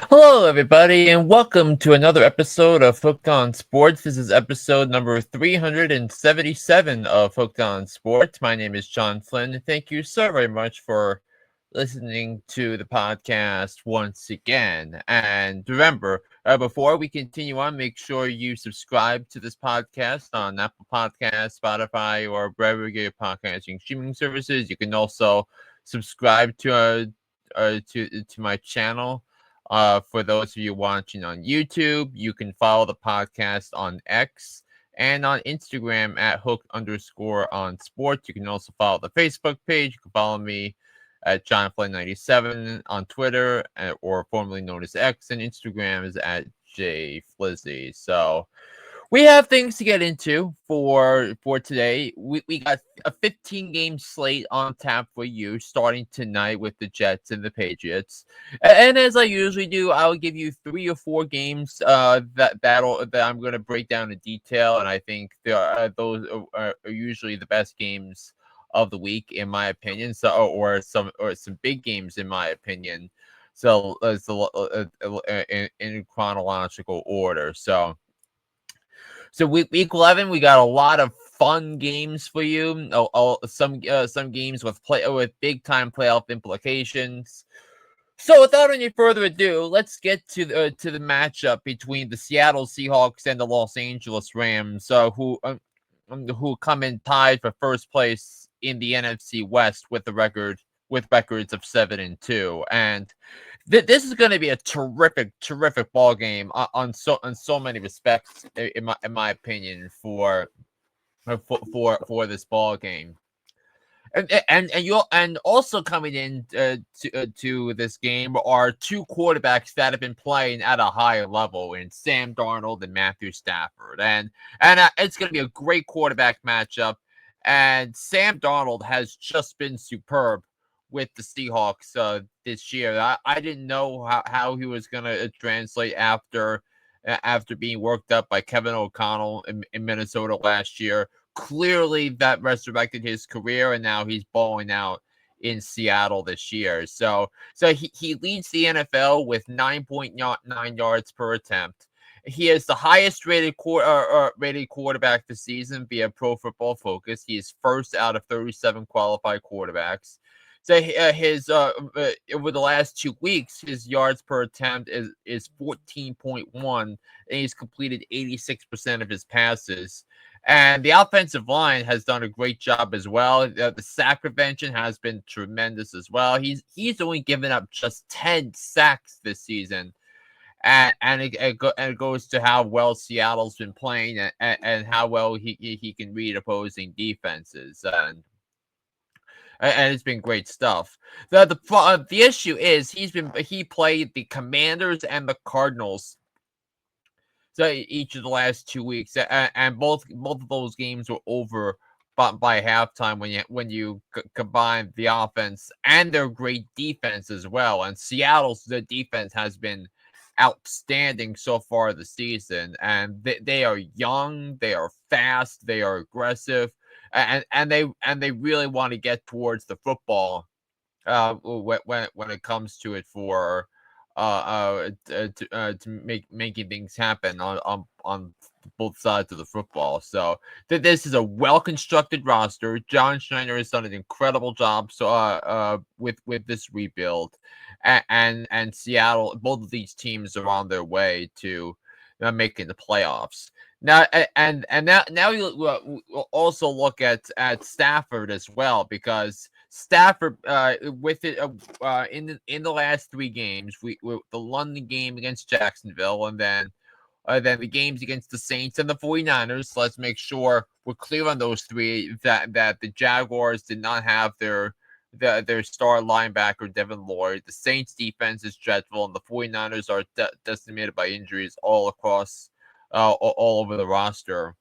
Hello, everybody, and welcome to another episode of Hooked on Sports. This is episode number 377 of Hooked on Sports. My name is John Flynn. Thank you so very much for listening to the podcast once again. And remember, before we continue on, make sure you subscribe to this podcast on Apple Podcasts, Spotify, or wherever you get your podcasting streaming services. You can also subscribe to my channel. For those of you watching on YouTube, you can follow the podcast on X and on Instagram at hook_on sports. You can also follow the Facebook page. You can follow me at JohnFlynn97 on Twitter, or formerly known as X, and Instagram is at JFlizzy. So we have things to get into for today. We got a 15 game slate on tap for you, starting tonight with the Jets and the Patriots. And as I usually do, I'll give you 3 or 4 games that I'm going to break down in detail, and I think those are usually the best games of the week, in my opinion. So or some big games, in my opinion. So in chronological order. So week 11, we got a lot of fun games for you. Some games with big time playoff implications. So without any further ado, let's get to the matchup between the Seattle Seahawks and the Los Angeles Rams, who come in tied for first place in the NFC West with records of 7-2. And this is going to be a terrific ball game on so many respects, in my opinion, for this ball game. And also coming in to this game are 2 quarterbacks that have been playing at a high level in Sam Darnold and Matthew Stafford, and it's going to be a great quarterback matchup. And Sam Darnold has just been superb with the Seahawks this year. I didn't know how he was going to translate after being worked up by Kevin O'Connell in Minnesota last year. Clearly, that resurrected his career, and now he's balling out in Seattle this year. So he leads the NFL with 9.9 yards per attempt. He is the highest rated quarterback this season via Pro Football Focus. He is first out of 37 qualified quarterbacks. So his over the last 2 weeks, his yards per attempt is 14.1, and he's completed 86% of his passes. And the offensive line has done a great job as well. The sack prevention has been tremendous as well. He's only given up just 10 sacks this season. And it goes to how well Seattle's been playing, and how well he can read opposing defenses. And it's been great stuff. The issue is he played the Commanders and the Cardinals, so each of the last 2 weeks, and both of those games were over by halftime when you combine the offense and their great defense as well. And Seattle's defense has been outstanding so far this season, and they are young, they are fast, they are aggressive, and they really want to get towards the football when it comes to it for making things happen on both sides of the football. So this is a well constructed roster. John Schneider has done an incredible job. So with this rebuild, and Seattle, both of these teams are on their way to making the playoffs. Now now we'll also look at Stafford as well, because Stafford, with it in the last 3 games, the London game against Jacksonville, and then the games against the Saints and the 49ers. So let's make sure we're clear on those 3, that the Jaguars did not have their star linebacker Devin Lloyd. The Saints defense is dreadful, and the 49ers are decimated by injuries all across all over the roster.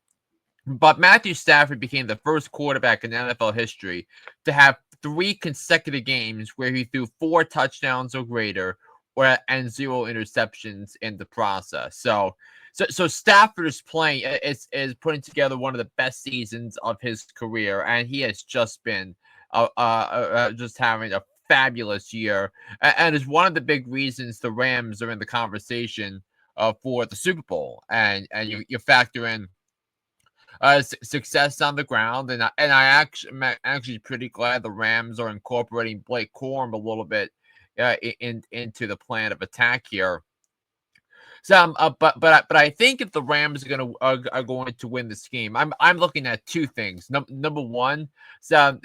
But Matthew Stafford became the first quarterback in NFL history to have 3 consecutive games where he threw 4 touchdowns or greater, and 0 interceptions in the process. So Stafford is putting together one of the best seasons of his career, and he has just been just having a fabulous year, and is one of the big reasons the Rams are in the conversation for the Super Bowl. And you factor in success on the ground, I'm actually pretty glad the Rams are incorporating Blake Corum a little bit into the plan of attack here. So, but I think if the Rams are going to win this game, I'm looking at two things. Number one, so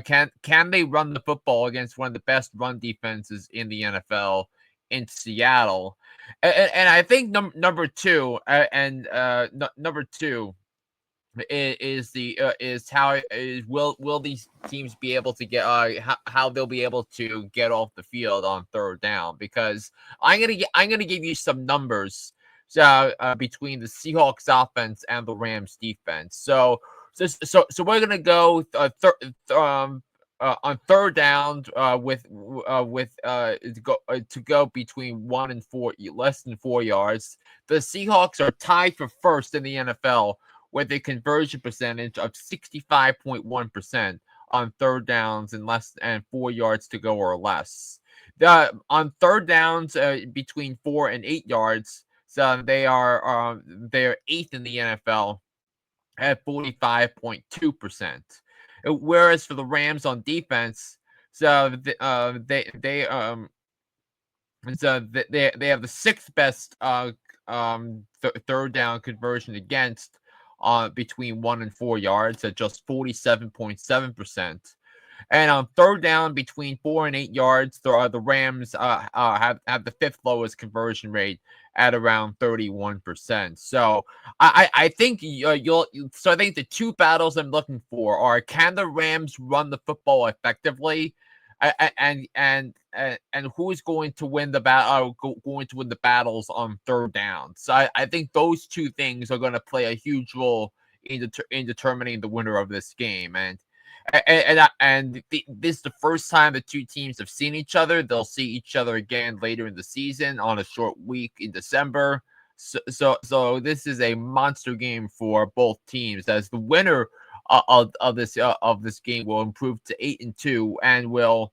can they run the football against one of the best run defenses in the NFL in Seattle, and I think number two, number two is how is will these teams be able to get how they'll be able to get off the field on third down, because I'm gonna give you some numbers between the Seahawks offense and the Rams defense. So we're gonna go on third down to go between 1 and 4, less than 4 yards. The Seahawks are tied for first in the NFL with a conversion percentage of 65.1% on third downs and less than 4 yards to go or less. On third downs between 4 and 8 yards, so they're eighth in the NFL at 45.2%. Whereas for the Rams on defense, so they have the sixth best third down conversion against between 1 and 4 yards at just 47.7%. And on third down between 4 and 8 yards, the Rams have the fifth lowest conversion rate at around 31%. So I think I think the two battles I'm looking for are, can the Rams run the football effectively, and who's going to win the battles on third down. So I think those two things are going to play a huge role in determining the winner of this game. This is the first time the two teams have seen each other. They'll see each other again later in the season on a short week in December. So this is a monster game for both teams, as the winner of this game will improve to 8-2 and will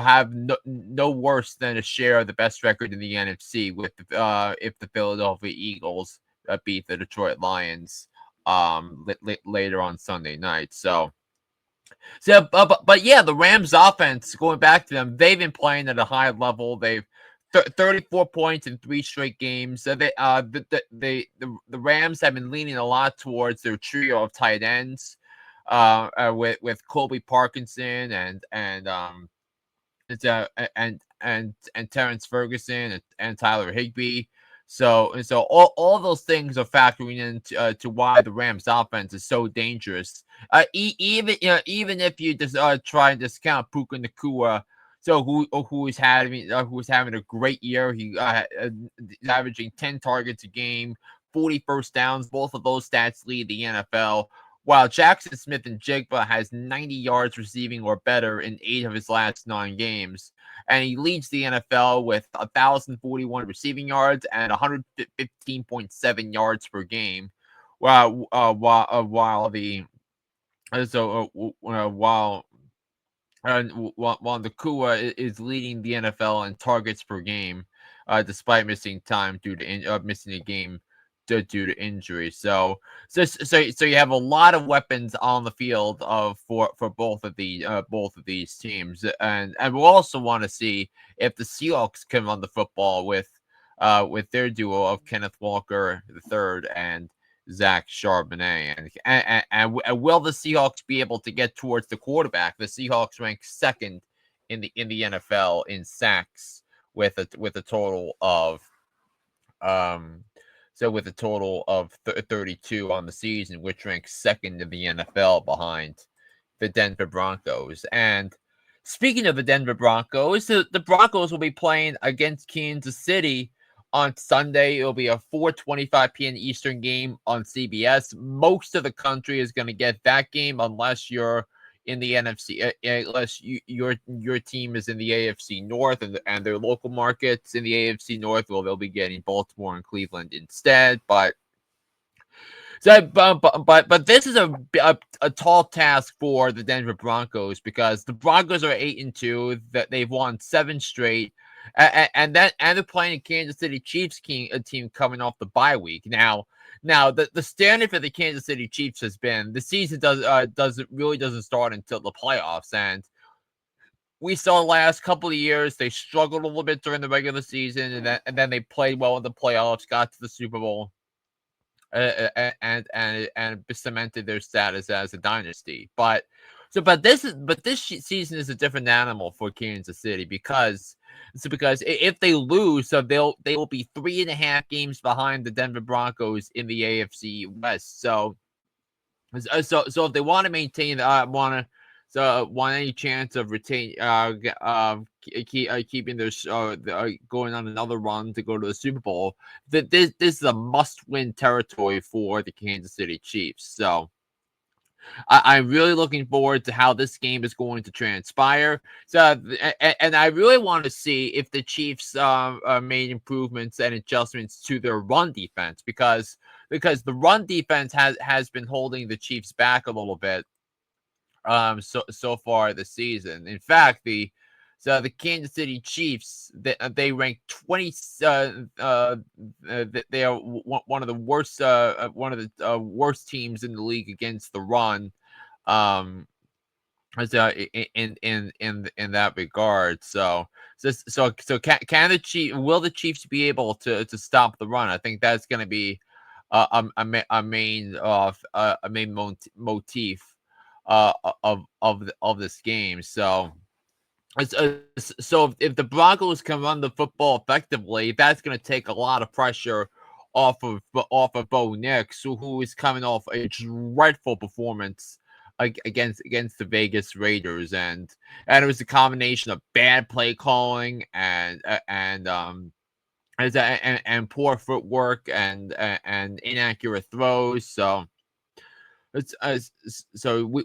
have no worse than a share of the best record in the NFC with if the Philadelphia Eagles beat the Detroit Lions later on Sunday night. But yeah, the Rams offense, going back to them, they've been playing at a high level. They've 34 points in 3 straight games. So the Rams have been leaning a lot towards their trio of tight ends, with Colby Parkinson and Terrence Ferguson and Tyler Higbee. So all those things are factoring into to why the Rams offense is so dangerous. Even if you just try and discount Puka Nacua, so who is having a great year. He is averaging 10 targets a game, 40 first downs. Both of those stats lead the NFL. While Jackson Smith-Njigba has 90 yards receiving or better in 8 of his last 9 games. And he leads the NFL with 1,041 receiving yards and 115.7 yards per game. While Nacua is leading the NFL in targets per game, despite missing time due to missing a game due to injury. So you have a lot of weapons on the field for both of these teams, and we'll also want to see if the Seahawks can run the football with their duo of Kenneth Walker III and Zach Charbonnet, and will the Seahawks be able to get towards the quarterback? The Seahawks rank second in the NFL in sacks with a total of 32 on the season, which ranks second in the NFL behind the Denver Broncos. And speaking of the Denver Broncos, the Broncos will be playing against Kansas City on Sunday. It'll be a 4:25 p.m. Eastern game on CBS. Most of the country is going to get that game, unless you're in the NFC, unless your team is in the AFC North and their local markets in the AFC North. Well, they'll be getting Baltimore and Cleveland instead. But But this is a tall task for the Denver Broncos because the Broncos are 8-2. That they've won 7 straight, and they're playing a Kansas City Chiefs a team coming off the bye week. Now the standard for the Kansas City Chiefs has been the season doesn't start until the playoffs, and we saw the last couple of years they struggled a little bit during the regular season, and then they played well in the playoffs, got to the Super Bowl, and cemented their status as a dynasty. But this season is a different animal for Kansas City because if they lose, so they will be 3.5 games behind the Denver Broncos in the AFC West. So if they want to maintain, want any chance of keeping their going on another run to go to the Super Bowl, that this is a must-win territory for the Kansas City Chiefs. So I'm really looking forward to how this game is going to transpire. So, and I really want to see if the Chiefs made improvements and adjustments to their run defense because the run defense has been holding the Chiefs back a little bit so far this season. In fact, the Kansas City Chiefs they rank 20. They are one of the worst teams in the league against the run. Um, in that regard. So can the Chiefs be able to stop the run? I think that's going to be a main motif of this game. So if the Broncos can run the football effectively, that's going to take a lot of pressure off of Bo Nix, who is coming off a dreadful performance against the Vegas Raiders, and it was a combination of bad play calling and poor footwork and inaccurate throws. So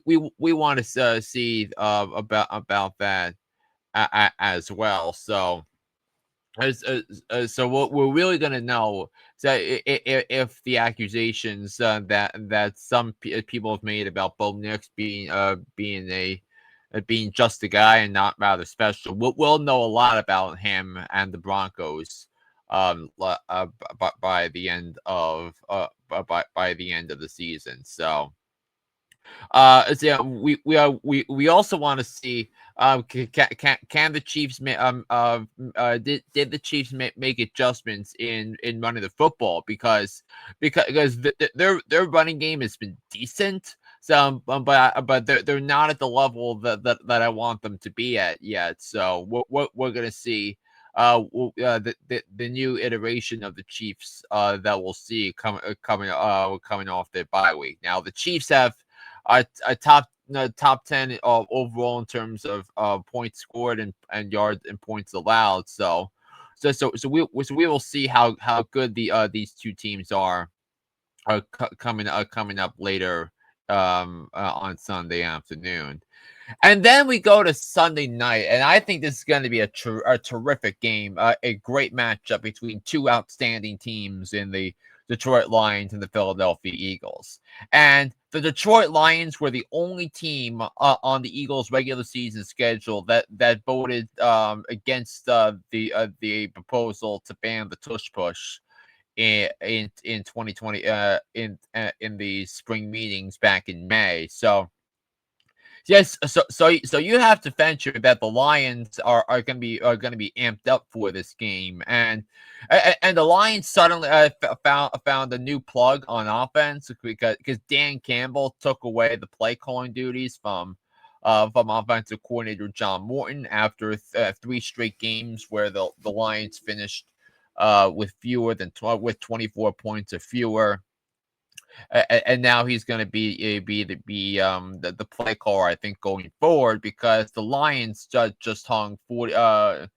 we want to see about that as well. So what we're really going to know if the accusations that some people have made about Bo Nix being just a guy and not rather special, we'll know a lot about him and the Broncos by the end of by the end of the season. So we also want to see can the Chiefs did the Chiefs make adjustments in running the football because their running game has been decent. But they're not at the level that I want them to be at yet. So we're gonna see the new iteration of the Chiefs that we'll see coming off their bye week. Now the Chiefs have a top 10 overall in terms of points scored and yards and points allowed. So we will see how good these two teams are coming up later on Sunday afternoon. And then we go to Sunday night, and I think this is going to be a terrific game, a great matchup between two outstanding teams in the Detroit Lions and the Philadelphia Eagles. And the Detroit Lions were the only team on the Eagles' regular season schedule that voted against the proposal to ban the tush push in 2020 in the spring meetings back in May. So yes, so you have to venture that the Lions are going to be amped up for this game, and the Lions suddenly found a new plug on offense because Dan Campbell took away the play calling duties from offensive coordinator John Morton after 3 straight games where the Lions finished with 24 points or fewer. And now he's going to be the play caller, I think, going forward because the Lions just hung a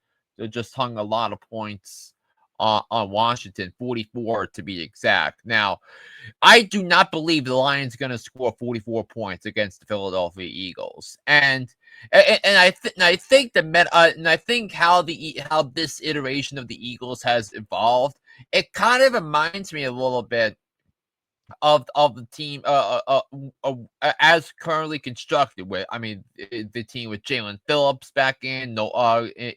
lot of points on Washington, 44 to be exact. Now, I do not believe the Lions are going to score 44 points against the Philadelphia Eagles, and I think how this iteration of the Eagles has evolved. It kind of reminds me a little bit of the team as currently constructed. With the team with Jalen Phillips back in, no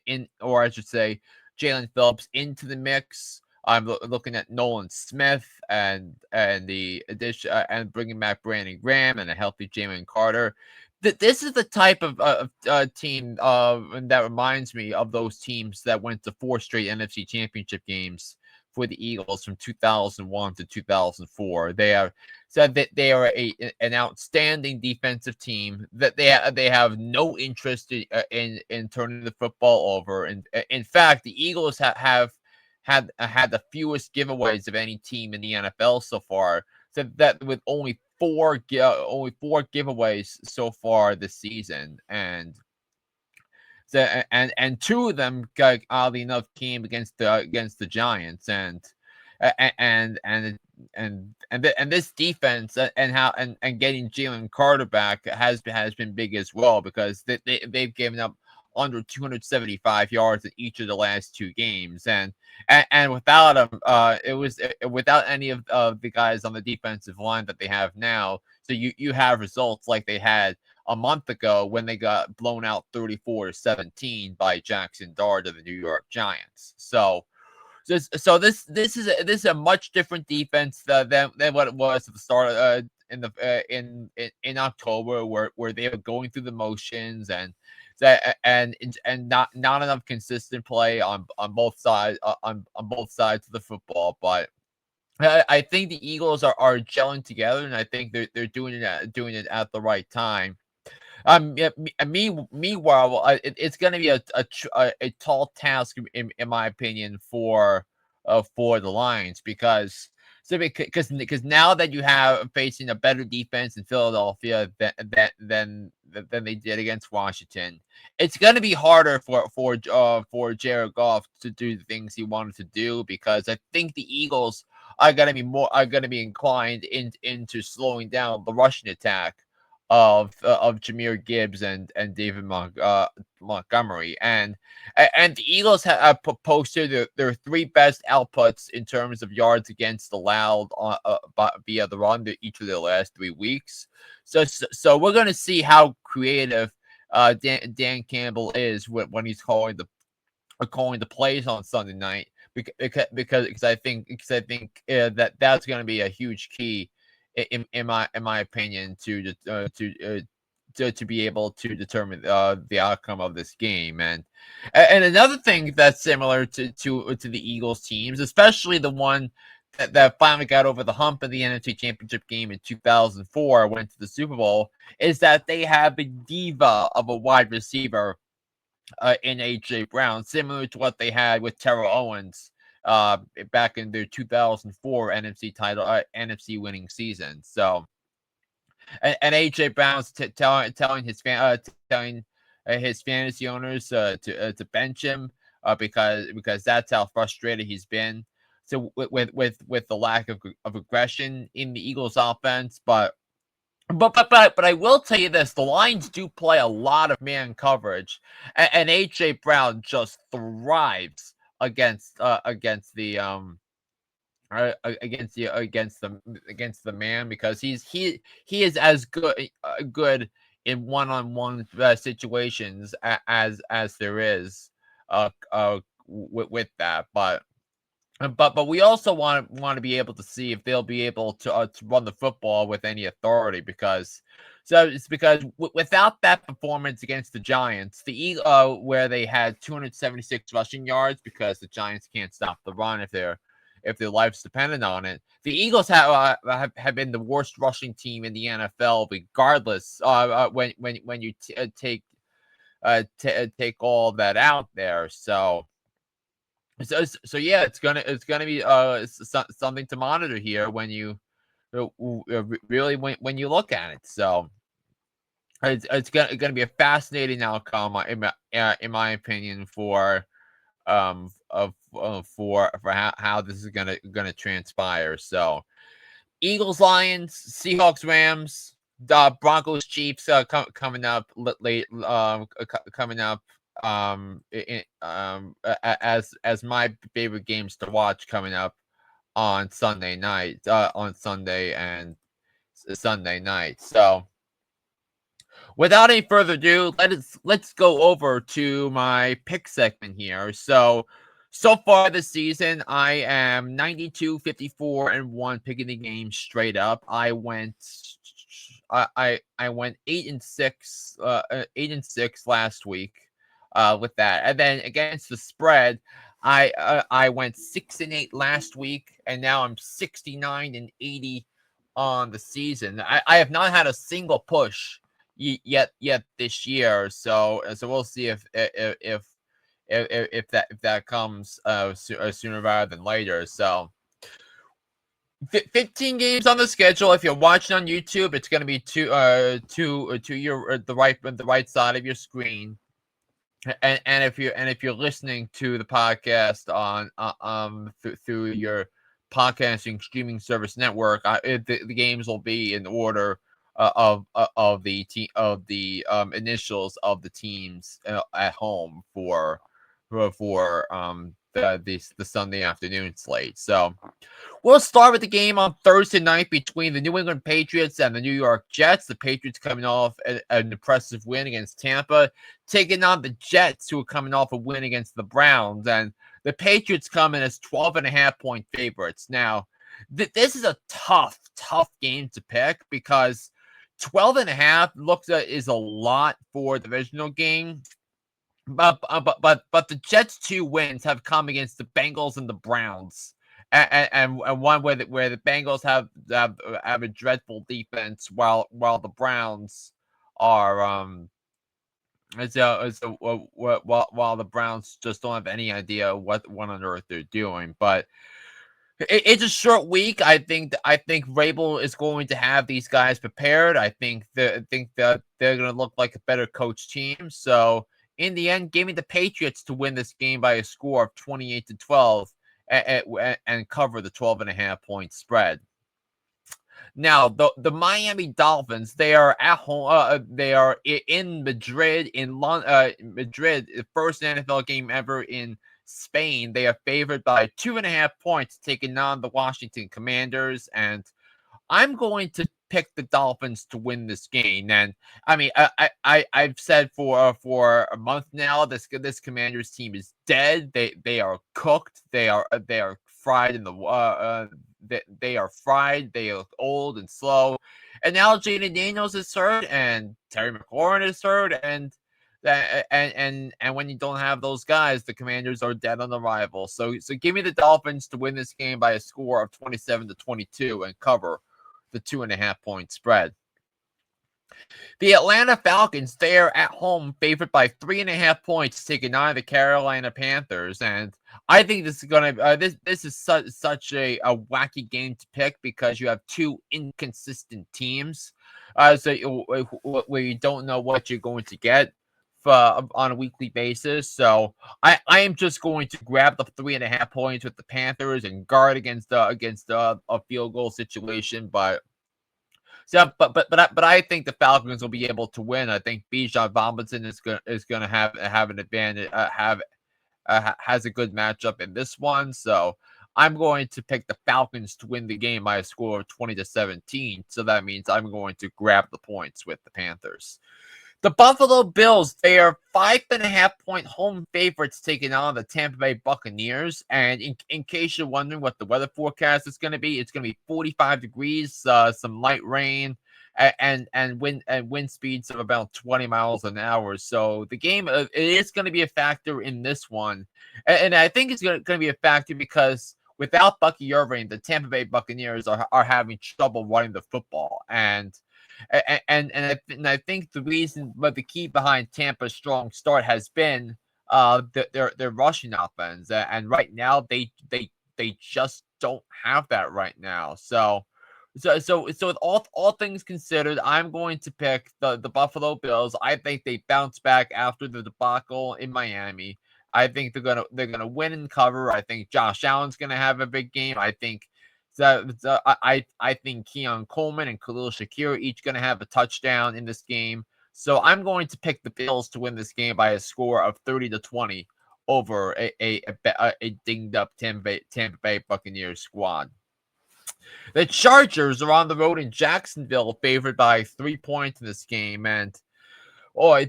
in or I should say Jalen Phillips into the mix. I'm looking at Nolan Smith and the addition and bringing back Brandon Graham and a healthy Jalen Carter. This is the type of team that reminds me of those teams that went to 4 straight NFC Championship games for the Eagles from 2001 to 2004. They are said that they are an outstanding defensive team. That they have no interest in turning the football over. And in fact, the Eagles have had the fewest giveaways of any team in the NFL so far. So that with only four giveaways so far this season, and two of them oddly enough came against the Giants, and this defense and getting Jalen Carter back has been big as well, because they've given up under 275 yards in each of the last 2 games, and without him, it was without any of the guys on the defensive line that they have now. So you have results like they had a month ago when they got blown out 34-17 by Jackson Dart of the New York Giants. This is a much different defense than what it was at the start in October, where they were going through the motions, and not enough consistent play on both sides on both sides of the football. But I think the Eagles are gelling together, and I think they're doing it at the right time. Yeah, meanwhile, it's going to be a tall task in my opinion for the Lions, because now that you have facing a better defense in Philadelphia than they did against Washington, it's going to be harder for Jared Goff to do the things he wanted to do, because I think the Eagles are going to be inclined into slowing down the rushing attack of Jahmyr Gibbs and David Montgomery, and the Eagles have posted their 3 best outputs in terms of yards against allowed via the run each of their last 3 weeks. So we're going to see how creative Dan Campbell is when he's calling the plays on Sunday night, because I think that's going to be a huge key in my opinion to be able to determine the outcome of this game. And another thing that's similar to the Eagles teams, especially the one that finally got over the hump of the NFC Championship game in 2004, went to the Super Bowl, is that they have a diva of a wide receiver in AJ Brown, similar to what they had with Terrell Owens back in their 2004 NFC winning season. So, and AJ Brown's telling his fantasy owners to bench him because that's how frustrated he's been. So with the lack of aggression in the Eagles offense, but I will tell you this: the Lions do play a lot of man coverage, and AJ Brown just thrives against the man, because he is as good in one-on-one situations as there is with that. But we also want to be able to see if they'll be able to run the football with any authority, because without that performance against the Giants, where they had 276 rushing yards, because the Giants can't stop the run if their life's dependent on it. The Eagles have been the worst rushing team in the NFL, regardless. When you take all that out there, so yeah, it's gonna be something to monitor here when you really when you look at it. So it's gonna be a fascinating outcome in my opinion for how this is gonna transpire. So Eagles, Lions, Seahawks, Rams, Broncos, Chiefs coming up late coming up as my favorite games to watch coming up on Sunday night, on Sunday and Sunday night. So without any further ado, let's go over to my pick segment here. So far this season, I am 92, 54, and 1 picking the game straight up. I went 8-6, 8-6 last week, with that, and then against the spread, I went 6-8 last week, and now I'm 69-80 on the season. I have not had a single push yet this year, so we'll see if that comes sooner rather than later. So 15 games on the schedule. If you're watching on YouTube, it's going to be to your the right side of your screen. And if you're listening to the podcast on through your podcasting streaming service network, the games will be in order of the initials of the teams at home for the Sunday afternoon slate. So we'll start with the game on Thursday night between the New England Patriots and the New York Jets. The Patriots coming off an impressive win against Tampa, taking on the Jets, who are coming off a win against the Browns. And the Patriots come in as 12.5-point favorites. Now, this is a tough game to pick because 12.5 is a lot for a divisional game. But the Jets' 2 wins have come against the Bengals and the Browns, and one where the Bengals have a dreadful defense, while the Browns are while the Browns just don't have any idea what on earth they're doing. But it's a short week. I think Vrabel is going to have these guys prepared. I think that they're going to look like a better coach team. So in the end, gave me the Patriots to win this game by a score of 28-12 and cover the 12.5-point spread. Now, the Miami Dolphins, they are at home. They are in Madrid, Madrid, the first NFL game ever in Spain. They are favored by 2.5 points, taking on the Washington Commanders, and I'm going to pick the Dolphins to win this game. And I mean, I've said for a month now, this Commanders team is dead. They are cooked. They are fried in the they are fried. They look old and slow. And now Jaden Daniels is hurt, and Terry McLaurin is hurt, and when you don't have those guys, the Commanders are dead on arrival. So give me the Dolphins to win this game by a score of 27-22 and cover the 2.5-point spread. The Atlanta Falcons, they are at home favored by 3.5 points, taking on the Carolina Panthers. And I think this is gonna this is such a wacky game to pick because you have 2 inconsistent teams, where you don't know what you're going to get on a weekly basis. So I am just going to grab the 3.5 points with the Panthers and guard against a field goal situation. But I think the Falcons will be able to win. I think Bijan Robinson is going to have an advantage, has a good matchup in this one. So I'm going to pick the Falcons to win the game by a score of 20-17. So that means I'm going to grab the points with the Panthers. The Buffalo Bills, they are 5.5-point home favorites taking on the Tampa Bay Buccaneers. And in case you're wondering what the weather forecast is going to be, it's going to be 45 degrees, some light rain, and wind speeds of about 20 miles an hour. So the game, it is going to be a factor in this one. And I think it's going to be a factor because without Bucky Irving, the Tampa Bay Buccaneers are having trouble running the football. And I think the reason, but the key behind Tampa's strong start has been their rushing offense, and right now they just don't have that right now. So with all things considered, I'm going to pick the Buffalo Bills. I think they bounce back after the debacle in Miami. I think they're gonna win and cover. I think Josh Allen's gonna have a big game. I think I think Keon Coleman and Khalil Shakir are each going to have a touchdown in this game. So I'm going to pick the Bills to win this game by a score of 30-20 over a dinged up Tampa Bay Buccaneers squad. The Chargers are on the road in Jacksonville, favored by 3 points in this game, and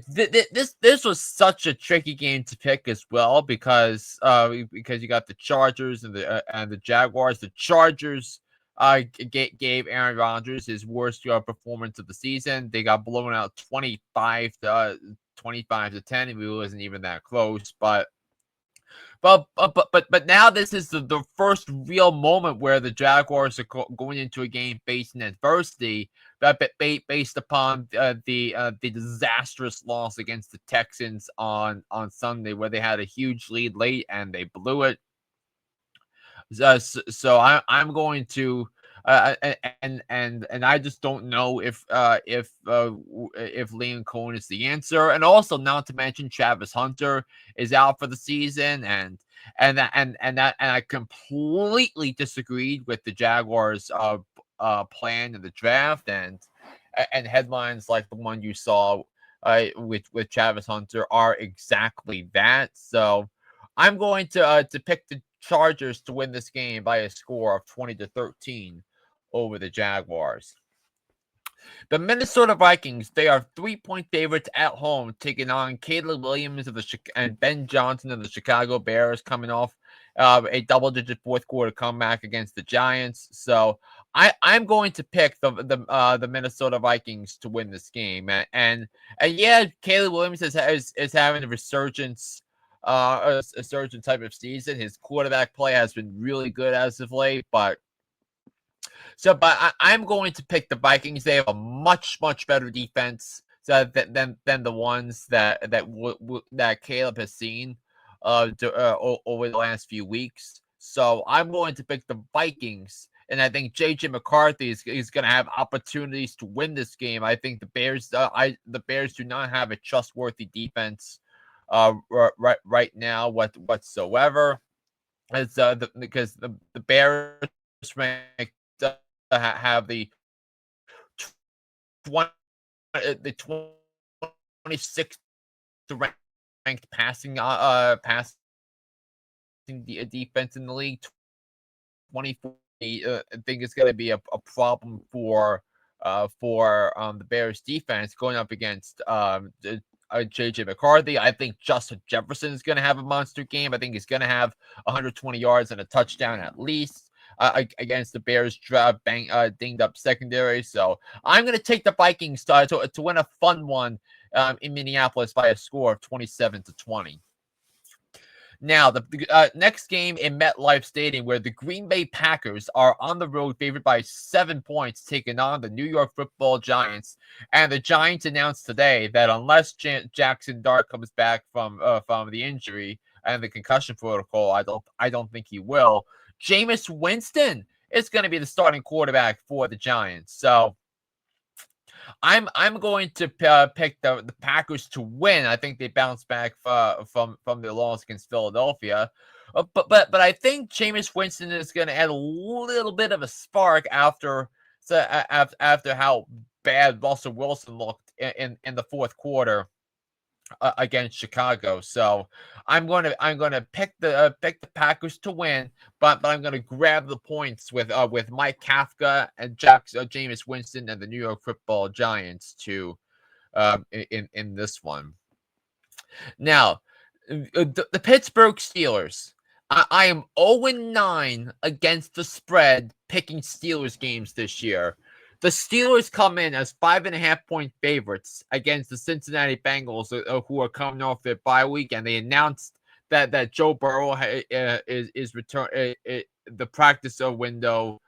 this was such a tricky game to pick as well because you got the Chargers and the Jaguars. The Chargers gave Aaron Rodgers his worst performance of the season. They got blown out 25-10, and it wasn't even that close, but now this is the first real moment where the Jaguars are going into a game facing adversity, based upon the disastrous loss against the Texans on Sunday, where they had a huge lead late and they blew it. So I'm going to and I just don't know if Liam Cohen is the answer, and also not to mention Travis Hunter is out for the season, and I completely disagreed with the Jaguars plan in the draft, and headlines like the one you saw with Travis Hunter are exactly that. So I'm going to pick the Chargers to win this game by a score of 20-13 over the Jaguars. The Minnesota Vikings, they are 3-point favorites at home, taking on Caleb Williams and Ben Johnson of the Chicago Bears, coming off a double-digit fourth quarter comeback against the Giants. So I'm going to pick the Minnesota Vikings to win this game, and yeah, Caleb Williams is having a resurgence. A certain type of season. His quarterback play has been really good as of late, but I'm going to pick the Vikings. They have a much better defense than the ones that Caleb has seen over the last few weeks. So I'm going to pick the Vikings, and I think JJ McCarthy is going to have opportunities to win this game. I think the Bears do not have a trustworthy defense right now whatsoever. It's because the Bears ranked have the 26th ranked passing defense in the league. 24. I think it's going to be a problem for the Bears defense going up against JJ McCarthy. I think Justin Jefferson is going to have a monster game. I think he's going to have 120 yards and a touchdown at least against the Bears dinged up secondary. So I'm going to take the Vikings to win a fun one in Minneapolis by a score of 27-20. Now, the next game in MetLife Stadium, where the Green Bay Packers are on the road, favored by 7 points, taking on the New York Football Giants. And the Giants announced today that unless Jackson Dart comes back from the injury and the concussion protocol, I don't think he will. Jameis Winston is going to be the starting quarterback for the Giants. So I'm going to pick the Packers to win. I think they bounce back from their loss against Philadelphia, but I think Jameis Winston is going to add a little bit of a spark after how bad Russell Wilson looked in the fourth quarter against Chicago. So I'm going to pick the Packers to win, but I'm going to grab the points with Mike Kafka and Jameis Winston and the New York Football Giants to in this one. Now, the Pittsburgh Steelers. I am 0-9 against the spread picking Steelers games this year. The Steelers come in as 5.5-point favorites against the Cincinnati Bengals, who are coming off their bye week, and they announced that Joe Burrow is return. The practice window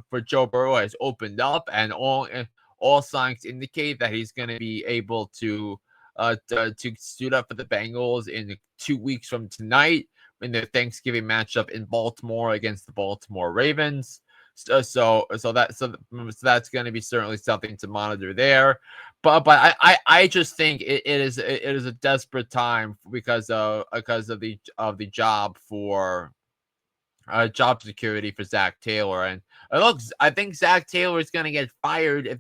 for Joe Burrow has opened up, and all signs indicate that he's going to be able to suit up for the Bengals in 2 weeks from tonight in their Thanksgiving matchup in Baltimore against the Baltimore Ravens. So that's going to be certainly something to monitor there, but I just think it is a desperate time because of the job for job security for Zach Taylor, and I think Zach Taylor is going to get fired if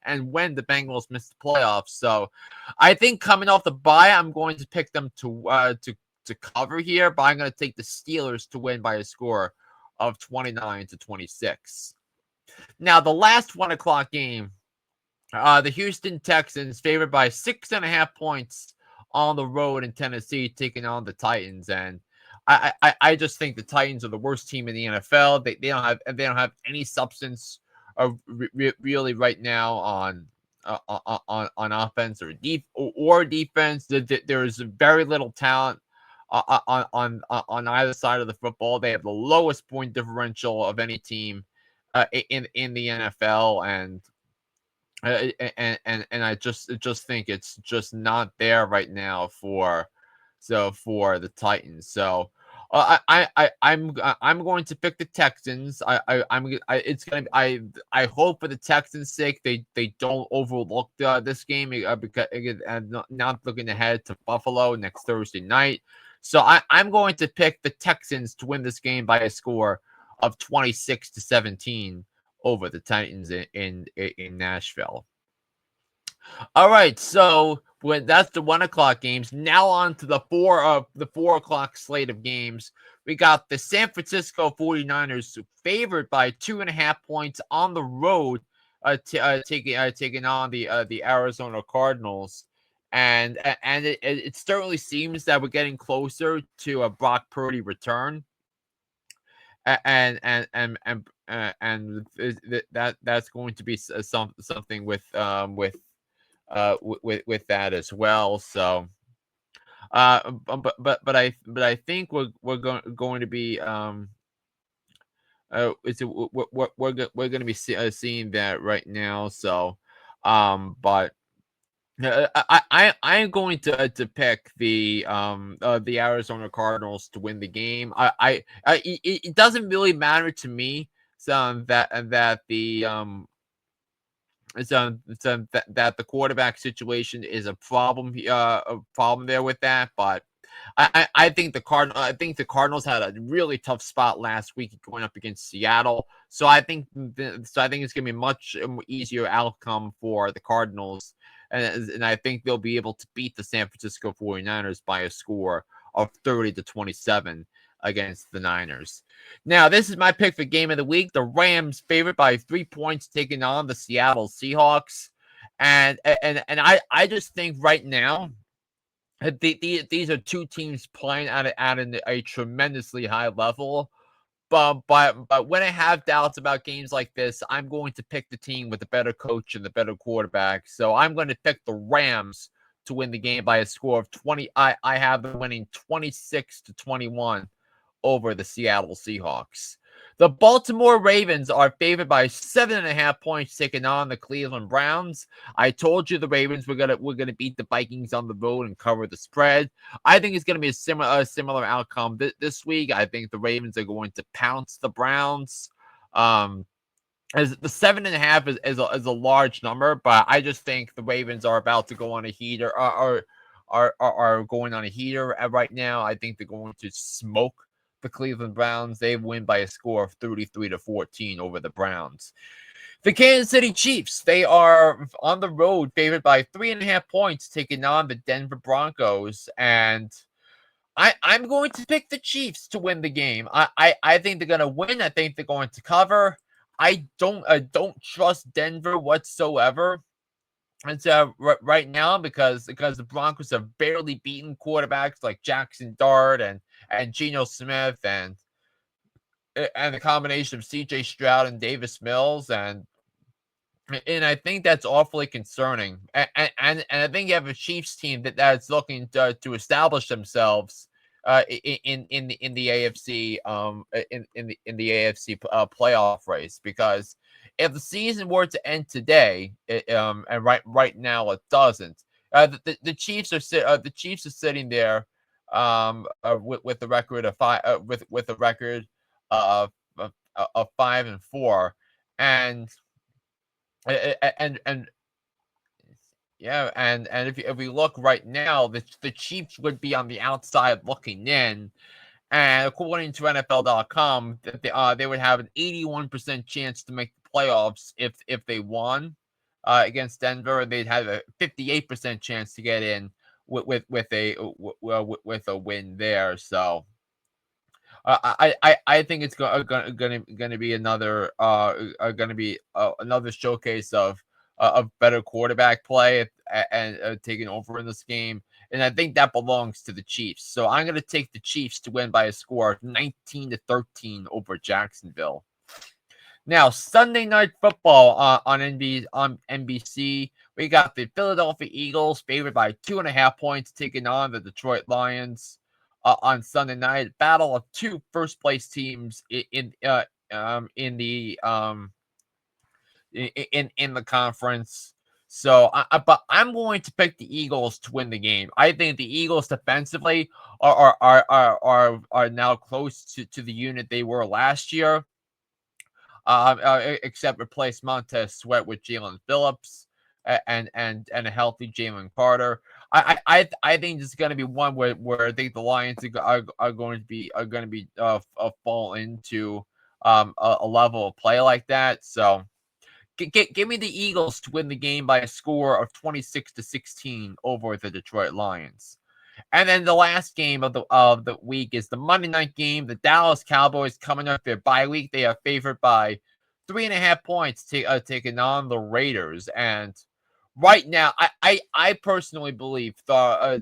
and when the Bengals miss the playoffs. So I think coming off the bye, I'm going to pick them to to cover here, but I'm going to take the Steelers to win by a score of 29-26. Now, the last 1 o'clock game, the Houston Texans favored by 6.5 points on the road in Tennessee, taking on the Titans. And I just think the Titans are the worst team in the NFL. They don't have any substance really right now on offense or defense. There's very little talent on either side of the football. They have the lowest point differential of any team in the NFL, and I just think it's just not there right now for the Titans. So I'm going to pick the Texans. It's gonna I hope for the Texans' sake they don't overlook this game because not looking ahead to Buffalo next Thursday night. So I'm going to pick the Texans to win this game by a score of 26-17 over the Titans in Nashville. All right, so when that's the 1 o'clock games, now on to the 4 o'clock slate of games. We got the San Francisco 49ers favored by 2.5 points on the road, taking on the Arizona Cardinals, and it certainly seems that we're getting closer to a Brock Purdy return. And that's going to be something with that as well. So, but I think we're going to be we're going to be seeing that right now. So, but. I am going to pick the Arizona Cardinals to win the game. It doesn't really matter to me that the quarterback situation is a problem there with that, but I think the Cardinals had a really tough spot last week going up against Seattle. So I think it's going to be a much easier outcome for the Cardinals. And I think they'll be able to beat the San Francisco 49ers by a score of 30-27 against the Niners. Now, this is my pick for game of the week. The Rams favored by 3 points, taking on the Seattle Seahawks. And I just think right now, these are two teams playing at a tremendously high level. But when I have doubts about games like this, I'm going to pick the team with the better coach and the better quarterback. So I'm going to pick the Rams to win the game by a score of 20. I have them winning 26-21 over the Seattle Seahawks. The Baltimore Ravens are favored by 7.5 points, taking on the Cleveland Browns. I told you the Ravens were gonna beat the Vikings on the road and cover the spread. I think it's gonna be a similar outcome this week. I think the Ravens are going to pounce the Browns. As the 7.5 is a large number, but I just think the Ravens are about to go on a heater, are going on a heater right now. I think they're going to smoke the Cleveland Browns. They win by a score of 33-14 over the Browns. The Kansas City Chiefs, they are on the road favored by 3.5 points, taking on the Denver Broncos. And I'm going to pick the Chiefs to win the game. I think they're going to win. I think they're going to cover. I don't trust Denver whatsoever. And so right now, because the Broncos have barely beaten quarterbacks like Jackson Dart and Geno Smith and the combination of C.J. Stroud and Davis Mills, and I think that's awfully concerning. And I think you have a Chiefs team that's looking to establish themselves in the AFC in the AFC playoff race, because if the season were to end today, and right now it doesn't, the Chiefs are sitting there with the record of with a record of 5-4, and yeah, and if we look right now, the Chiefs would be on the outside looking in, and according to NFL.com, they would have an 81% chance to make the playoffs if they won against Denver. They'd have a 58% chance to get in with a win there. So I think it's gonna be another showcase of better quarterback play and taking over in this game, and I think that belongs to the Chiefs. So I'm gonna take the Chiefs to win by a score of 19-13 over Jacksonville. Now, Sunday Night Football on NBC, we got the Philadelphia Eagles favored by 2.5 points taking on the Detroit Lions on Sunday night. Battle of two first place teams in the conference. So, but I'm going to pick the Eagles to win the game. I think the Eagles defensively are now close to the unit they were last year. Except replace Montez Sweat with Jalen Phillips and a healthy Jalen Carter. I think this is going to be one where I think the Lions are going to be fall into a level of play like that. So give me the Eagles to win the game by a score of 26-16 over the Detroit Lions. And then the last game of the week is the Monday night game. The Dallas Cowboys coming up their bye week. They are favored by 3.5 points taking on the Raiders. And right now, I personally believe I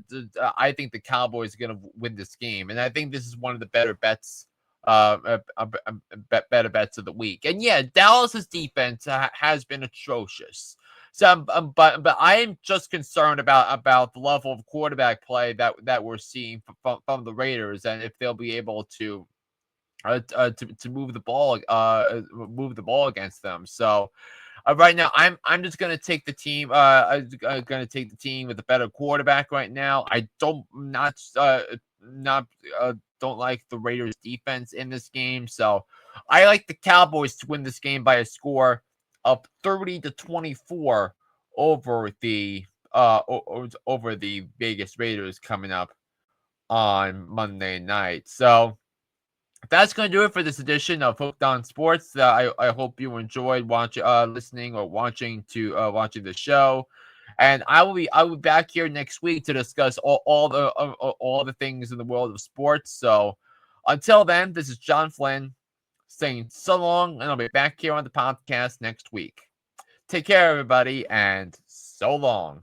think the Cowboys are going to win this game, and I think this is one of the better bets. Better bets of the week. And yeah, Dallas's defense has been atrocious. So, but I am just concerned about the level of quarterback play that we're seeing from the Raiders, and if they'll be able to move the ball against them. So right now, I'm just gonna take the team. I'm gonna take the team with a better quarterback right now. I don't don't like the Raiders defense in this game, so I like the Cowboys to win this game by a score of 30-24 over the over the Vegas Raiders coming up on Monday night. So that's going to do it for this edition of Hooked on Sports. I hope you enjoyed listening or watching the show. And I will be back here next week to discuss all the things in the world of sports. So until then, this is John Flynn saying so long, and I'll be back here on the podcast next week. Take care, everybody, and so long.